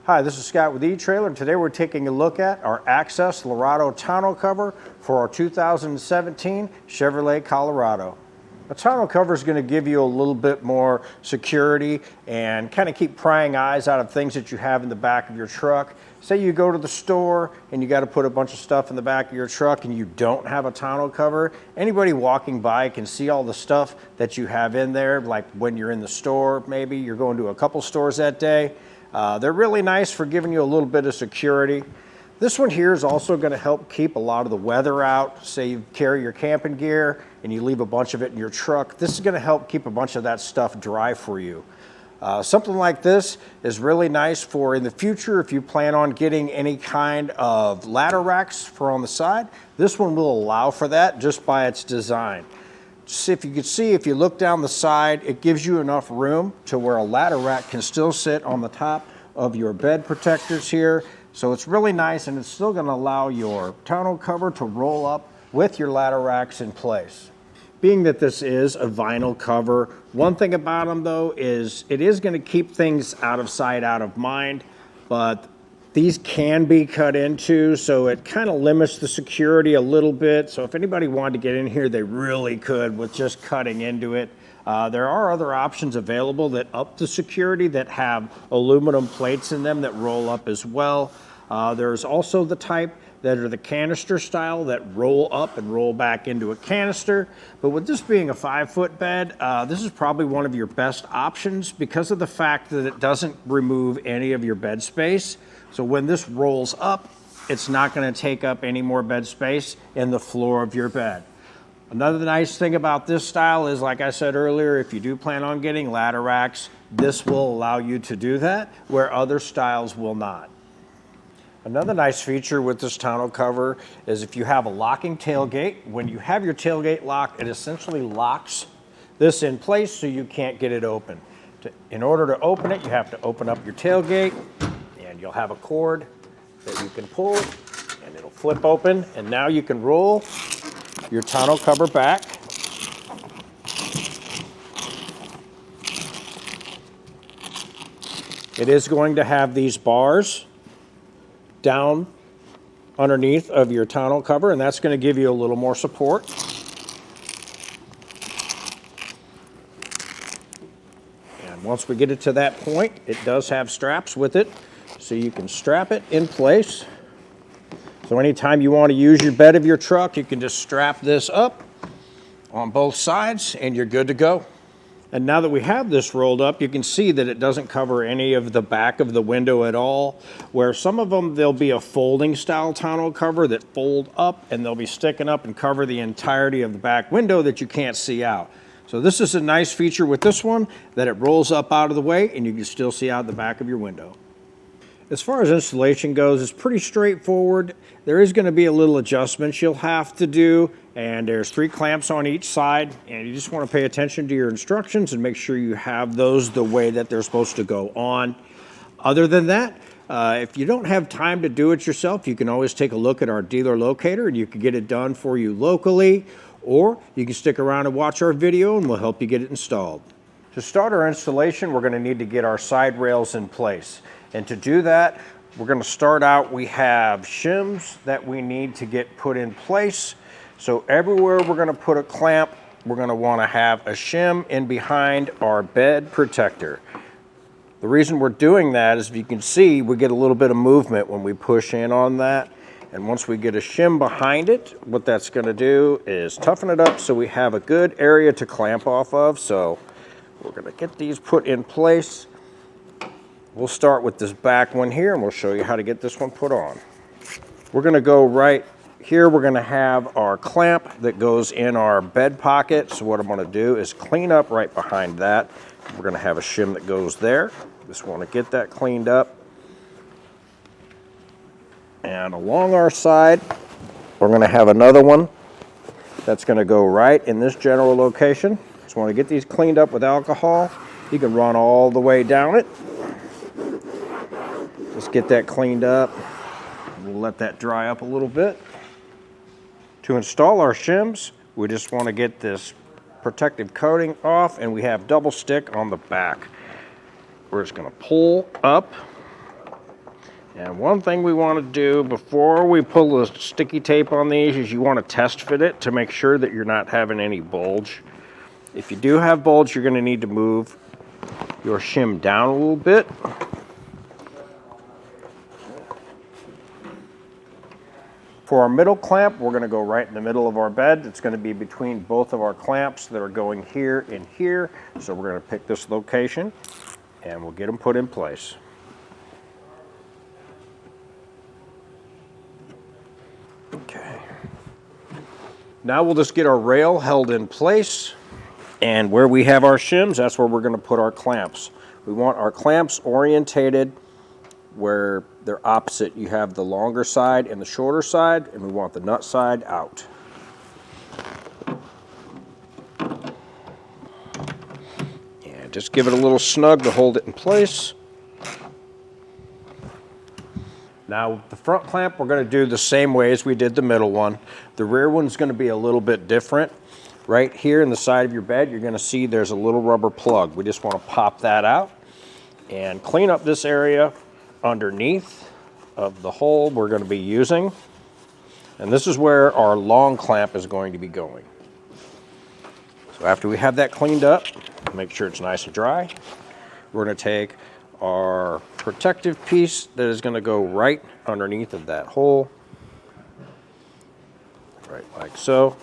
Hi, this is Scott with eTrailer, and today we're taking a look at our ACCESS Lorado tonneau cover for our 2017 Chevrolet Colorado. A tonneau cover is going to give you a little bit more security and kind of keep prying eyes out of things that you have in the back of your truck. Say you go to the store and you got to put a bunch of stuff in the back of your truck and you don't have a tonneau cover. Anybody walking by can see all the stuff that you have in there, like when you're in the store, maybe you're going to a couple stores that day. They're really nice for giving you a little bit of security. This one here is also going to help keep a lot of the weather out. Say you carry your camping gear and you leave a bunch of it in your truck. This is going to help keep a bunch of that stuff dry for you. Something like this is really nice for in the future if you plan on getting any kind of ladder racks for on the side. This one will allow for that just by its design. If you can see, if you look down the side, it gives you enough room to where a ladder rack can still sit on the top of your bed protectors here. So it's really nice, and it's still going to allow your tonneau cover to roll up with your ladder racks in place. Being that this is a vinyl cover, one thing about them though is it is going to keep things out of sight, out of mind, but these can be cut into, so it kind of limits the security a little bit. So if anybody wanted to get in here, they really could with just cutting into it. There are other options available that up the security that have aluminum plates in them that roll up as well. There's also the type that are the canister style that roll up and roll back into a canister. But with this being a 5-foot bed, this is probably one of your best options because of the fact that it doesn't remove any of your bed space. So when this rolls up, it's not going to take up any more bed space in the floor of your bed. Another nice thing about this style is, like I said earlier, if you do plan on getting ladder racks, this will allow you to do that, where other styles will not. Another nice feature with this tonneau cover is if you have a locking tailgate, when you have your tailgate locked, it essentially locks this in place so you can't get it open. In order to open it, you have to open up your tailgate, and you'll have a cord that you can pull, and it'll flip open, and now you can roll your tonneau cover back. It is going to have these bars down underneath of your tonneau cover, and that's going to give you a little more support. And once we get it to that point, it does have straps with it, so you can strap it in place. So anytime you want to use your bed of your truck, you can just strap this up on both sides and you're good to go. And now that we have this rolled up, you can see that it doesn't cover any of the back of the window at all, where some of them, there'll be a folding style tonneau cover that fold up and they'll be sticking up and cover the entirety of the back window that you can't see out. So this is a nice feature with this one, that it rolls up out of the way and you can still see out the back of your window. As far as installation goes, it's pretty straightforward. There is going to be a little adjustments you'll have to do, and there's 3 clamps on each side, and you just want to pay attention to your instructions and make sure you have those the way that they're supposed to go on. Other than that, if you don't have time to do it yourself, you can always take a look at our dealer locator and you can get it done for you locally, or you can stick around and watch our video and we'll help you get it installed. To start our installation, we're going to need to get our side rails in place. And to do that, we're going to start out, we have shims that we need to get put in place. So everywhere we're going to put a clamp, we're going to want to have a shim in behind our bed protector. The reason we're doing that is, if you can see, we get a little bit of movement when we push in on that. And once we get a shim behind it, what that's going to do is toughen it up so we have a good area to clamp off of. So we're going to get these put in place. We'll start with this back one here and we'll show you how to get this one put on. We're going to go right here. We're going to have our clamp that goes in our bed pocket. So what I'm going to do is clean up right behind that. We're going to have a shim that goes there. Just want to get that cleaned up. And along our side, we're going to have another one that's going to go right in this general location. Just want to get these cleaned up with alcohol. You can run all the way down it. Just get that cleaned up. We'll let that dry up a little bit. To install our shims, we just want to get this protective coating off, and we have double stick on the back. We're just going to pull up And one thing we want to do before we pull the sticky tape on these is you want to test fit it to make sure that you're not having any bulge. If you do have bulge, you're going to need to move your shim down a little bit. For our middle clamp, we're going to go right in the middle of our bed. It's going to be between both of our clamps that are going here and here. So we're going to pick this location and we'll get them put in place. Okay. Now we'll just get our rail held in place, and where we have our shims, that's where we're going to put our clamps. We want our clamps orientated where they're opposite. You have the longer side and the shorter side, and we want the nut side out. And just give it a little snug to hold it in place. Now the front clamp, we're going to do the same way as we did the middle one. The rear one's going to be a little bit different. Right here in the side of your bed, you're going to see there's a little rubber plug. We just want to pop that out and clean up this area underneath of the hole we're going to be using. And this is where our long clamp is going to be going. So after we have that cleaned up, make sure it's nice and dry, we're going to take our protective piece that is going to go right underneath of that hole, right like so.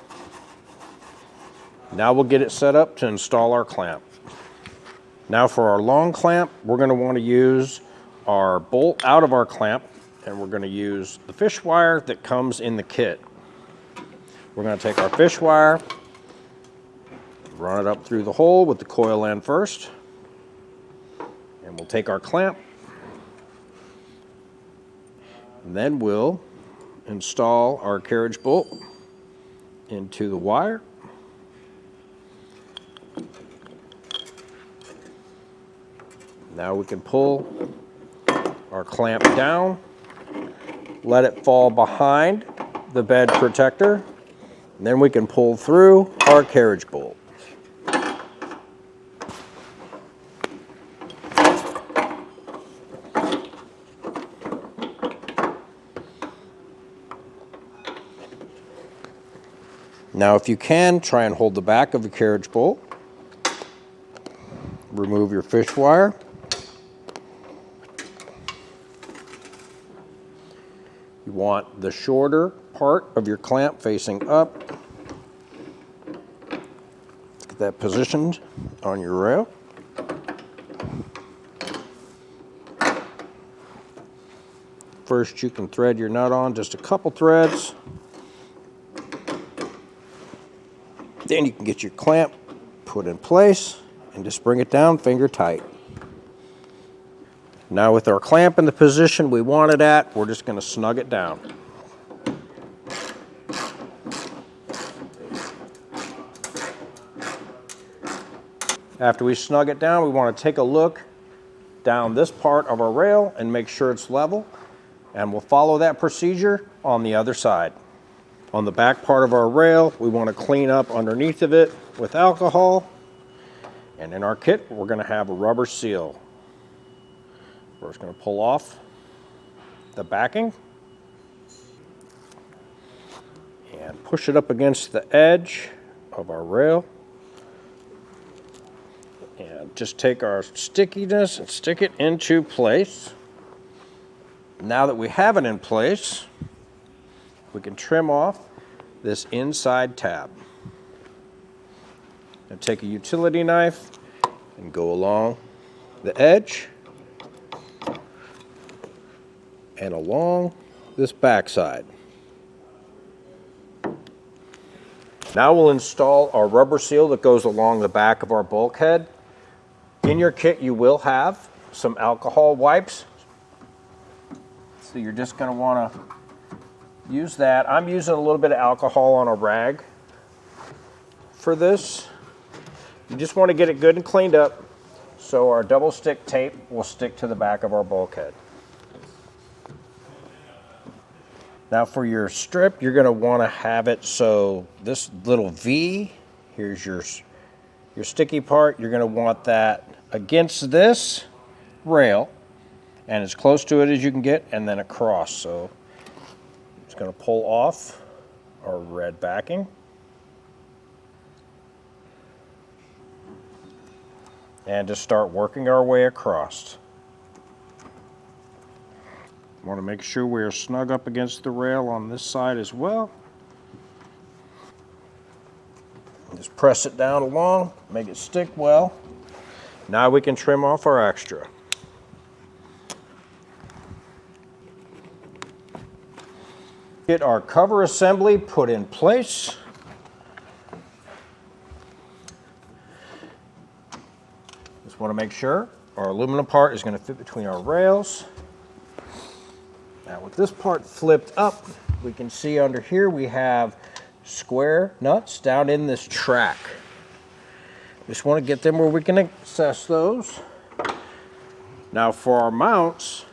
Now we'll get it set up to install our clamp. Now for our long clamp, we're going to want to use our bolt out of our clamp, and we're going to use the fish wire that comes in the kit. We're going to take our fish wire, run it up through the hole with the coil end first, and we'll take our clamp, and then we'll install our carriage bolt into the wire. Now we can pull our clamp down, let it fall behind the bed protector, and then we can pull through our carriage bolt. Now if you can, try and hold the back of the carriage bolt. Remove your fish wire. You want the shorter part of your clamp facing up. Let's get that positioned on your rail. First, you can thread your nut on just a couple threads. Then you can get your clamp put in place and just bring it down finger tight. Now with our clamp in the position we want it at, we're just going to snug it down. After we snug it down, we want to take a look down this part of our rail and make sure it's level, and we'll follow that procedure on the other side. On the back part of our rail, we want to clean up underneath of it with alcohol, and in our kit we're going to have a rubber seal. We're just going to pull off the backing and push it up against the edge of our rail, and just take our stickiness and stick it into place. Now that we have it in place, we can trim off this inside tab. And take a utility knife and go along the edge and along this back side. Now we'll install our rubber seal that goes along the back of our bulkhead. In your kit you will have some alcohol wipes, so you're just going to want to use that. I'm using a little bit of alcohol on a rag for this. You just want to get it good and cleaned up so our double stick tape will stick to the back of our bulkhead. Now for your strip, you're going to want to have it so this little V, here's your sticky part, you're going to want that against this rail, and as close to it as you can get, and then across. So it's going to pull off our red backing. And just start working our way across. Want to make sure we're snug up against the rail on this side as well. Just press it down along, make it stick well. Now we can trim off our extra. Get our cover assembly put in place. Just want to make sure our aluminum part is going to fit between our rails. Now with this part flipped up, we can see under here we have square nuts down in this track. Just want to get them where we can access those. Now for our mounts,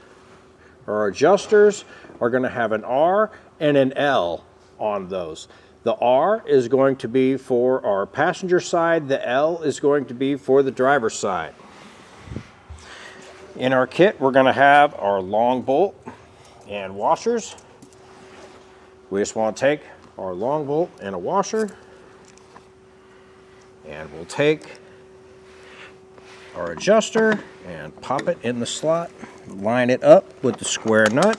our adjusters are going to have an R and an L on those. The R is going to be for our passenger side, the L is going to be for the driver's side. In our kit, we're going to have our long bolt and washers. We just want to take our long bolt and a washer, and we'll take our adjuster and pop it in the slot, line it up with the square nut,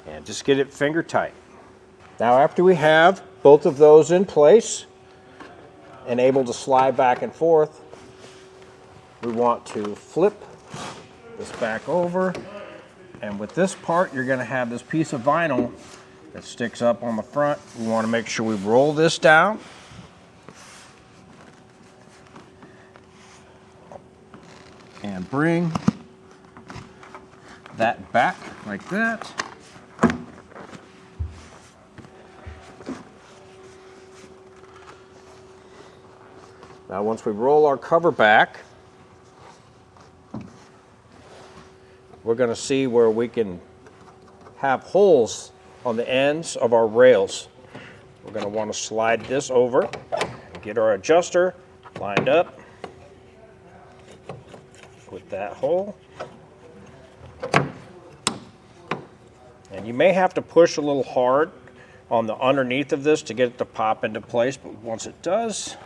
and just get it finger tight. Now after we have both of those in place and able to slide back and forth, we want to flip this back over, and with this part you're going to have this piece of vinyl that sticks up on the front. We want to make sure we roll this down and bring that back like that. Now once we roll our cover back, we're going to see where we can have holes on the ends of our rails. We're going to want to slide this over and get our adjuster lined up with that hole. And you may have to push a little hard on the underneath of this to get it to pop into place, but once it does,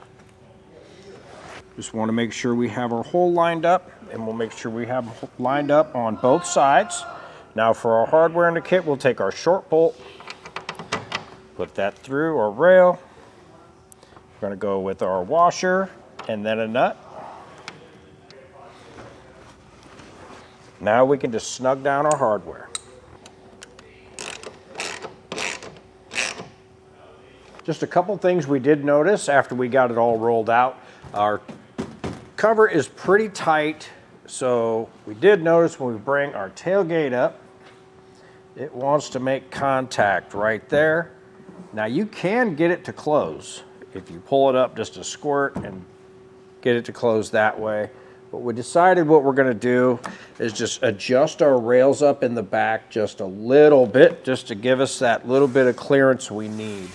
just want to make sure we have our hole lined up, and we'll make sure we have lined up on both sides. Now for our hardware in the kit, we'll take our short bolt, put that through our rail. We're going to go with our washer and then a nut. Now we can just snug down our hardware. Just a couple things we did notice after we got it all rolled out. Our cover is pretty tight, so we did notice when we bring our tailgate up, it wants to make contact right there. Now you can get it to close if you pull it up just a squirt and get it to close that way. But we decided what we're going to do is just adjust our rails up in the back just a little bit, just to give us that little bit of clearance we need.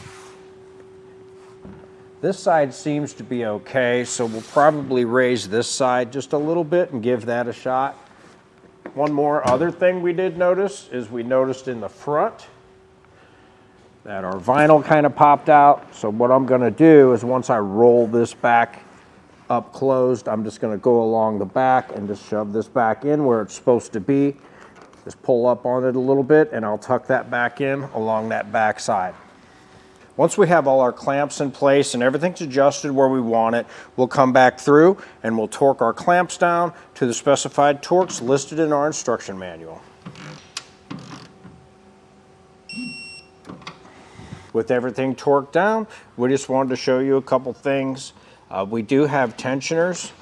This side seems to be okay, so we'll probably raise this side just a little bit and give that a shot. One more other thing we did notice is we noticed in the front that our vinyl kind of popped out. So what I'm going to do is once I roll this back up closed, I'm just going to go along the back and just shove this back in where it's supposed to be. Just pull up on it a little bit, and I'll tuck that back in along that back side. Once we have all our clamps in place and everything's adjusted where we want it, we'll come back through and we'll torque our clamps down to the specified torques listed in our instruction manual. With everything torqued down, we just wanted to show you a couple things. We do have tensioners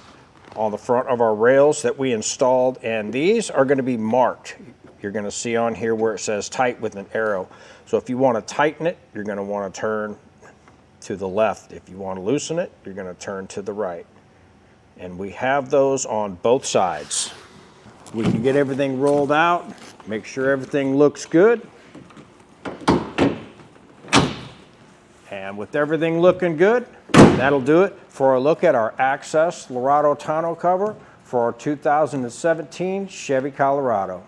on the front of our rails that we installed, and these are going to be marked. You're going to see on here where it says tight with an arrow. So if you want to tighten it, you're going to want to turn to the left. If you want to loosen it, you're going to turn to the right. And we have those on both sides. We can get everything rolled out, make sure everything looks good. And with everything looking good, that'll do it for a look at our ACCESS LORADO tonneau cover for our 2017 Chevy Colorado.